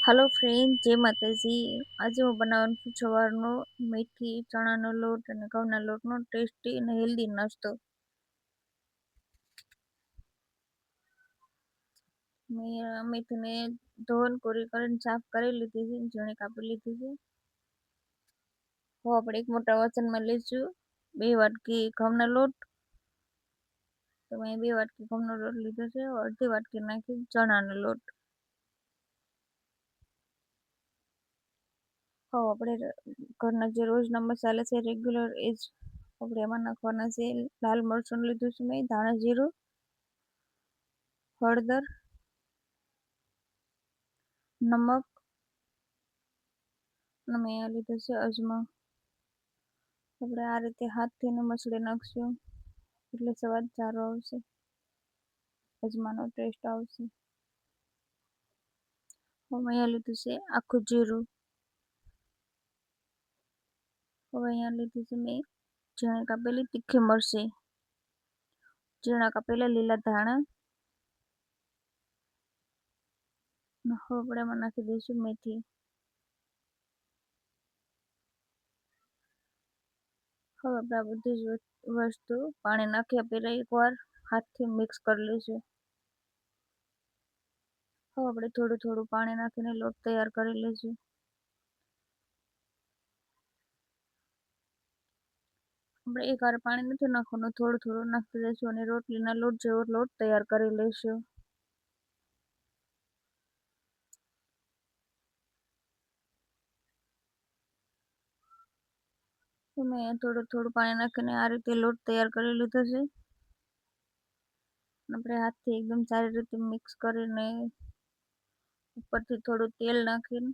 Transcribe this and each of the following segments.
Hello friend, જય માતાજી. આજે હું બનાવવાનું છું સવારનો મેથી ચણાનો લોટ અને ઘઉંના લોટનો ટેસ્ટી અને હેલ્ધી નાસ્તો. મેં મેથીને ધોન કોરી કરીને સાફ કરી લીધી છે, ઝીણી કાપી લીધી છે. હવે આપણે એક મોટા વાસણમાં લઈશું 2 વાટકી ઘઉંના લોટ. તો મેં 2 વાટકી ઘઉંનો લોટ લીધો છે. અડધી વાટકી નાખી ચણાનો લોટ. હવે આપણે ઘરના જે રોજના મસાલા છે રેગ્યુલર એ જ આપણે એમાં નાખવાના છે. લાલ મરચું લીધું છે મેં, ધાણા જીરું, હળદર, નમક અને મેં અહીંયા લીધું છે અજમા. આપણે આ રીતે હાથથી મસળી નાખશું એટલે સ્વાદ સારો આવશે, અજમાનો ટેસ્ટ આવશે. હવે અહીંયા લીધું છે આખું જીરું. હવે અહીંયા લીધું છે મેં ઝીણી કાપેલી તીખી મરચી, ઝીણા કાપેલા લીલા ધાણા. હવે આપણે એમાં નાખી દઈશું મેથી. હવે આપણે આ બધી જ વસ્તુ પાણી નાખ્યા પહેલાં એકવાર હાથથી મિક્સ કરી લઈશું. હવે આપણે થોડું થોડું પાણી નાખીને લોટ તૈયાર કરી લઈશું. આપણે એકવાર પાણી નથી નાખવાનું, થોડું થોડું નાખી દઈશું અને રોટલીના લોટ જેવો લોટ તૈયાર કરી લઈશું. મેં થોડું થોડું પાણી નાખીને આ રીતે લોટ તૈયાર કરી લીધો છે. આપણે હાથથી એકદમ સારી રીતે મિક્સ કરીને ઉપરથી થોડું તેલ નાખીને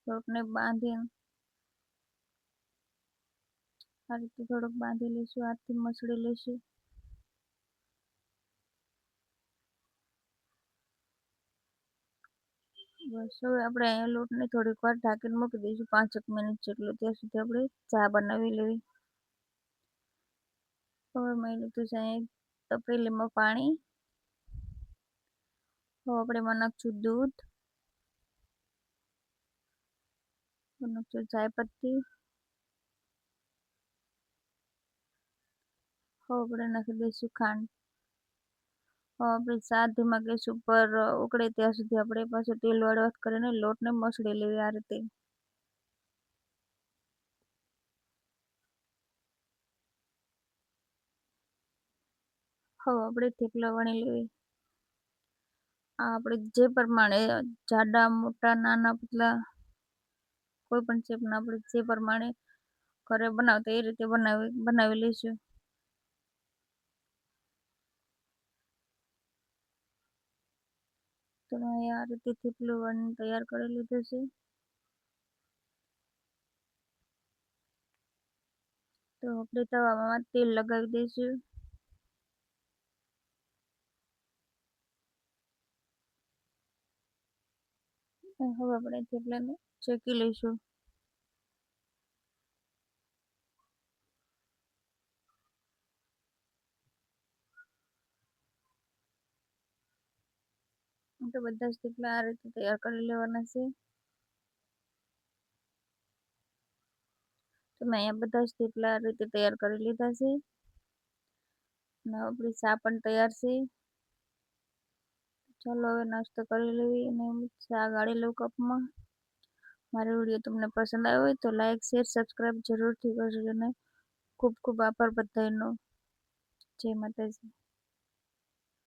લોટને બાંધીને આ રીતે થોડુંક બાંધી લઈશું, હાથથી મસળી લઈશું. બસ હવે આપણે અહીંયા લોટને થોડીક વાર ઢાંકીને મૂકી દઈશું, 5 મિનિટ જેટલું. ત્યાં સુધી આપણે ચા બનાવી લેવી. હવે મેં લીધું છે અહીંયા તપેલીમાં પાણી. હવે આપણે એમાં નાખશું દૂધ, નાખશું ચાયપત્તી. હવે આપણે નાખી દઈશું ખાંડ. હવે આપણે ચા ધીમા ગેસ ઉપર ઉકળે ત્યાં સુધી આપણે પાછું તેલવાળો હાથ કરીને લોટને મસળી લેવી આ રીતે. હવે આપણે થેપલા વણી લેવી. આ આપણે જે પ્રમાણે જાડા, મોટા, નાના, પતલા કોઈ પણ શેપના આપણે જે પ્રમાણે ઘરે બનાવતા એ રીતે બનાવી લઈશું. તો મેં આ રીતે થેપલું તૈયાર કરી લીધું છે. તો આપણે તવામાં તેલ લગાવી દઈશું. હવે આપણે થેપલાને શેકી લઈશું. તો બધા જ થેપલા આ રીતે તૈયાર કરી લેવાના છે. તો મેં અહીંયા બધા જ થેપલા આ રીતે તૈયાર કરી લીધા છે અને આપણી ચા પણ તૈયાર છે. ચાલો હવે નાસ્તો કરી લેવી અને ચા ગાળી લઉં કપમાં. મારો વિડીયો તમને પસંદ આવ્યો હોય તો લાઈક, શેર, સબસ્ક્રાઈબ જરૂરથી કરજો અને ખૂબ ખૂબ આભાર બધાનો. જય માતાજી.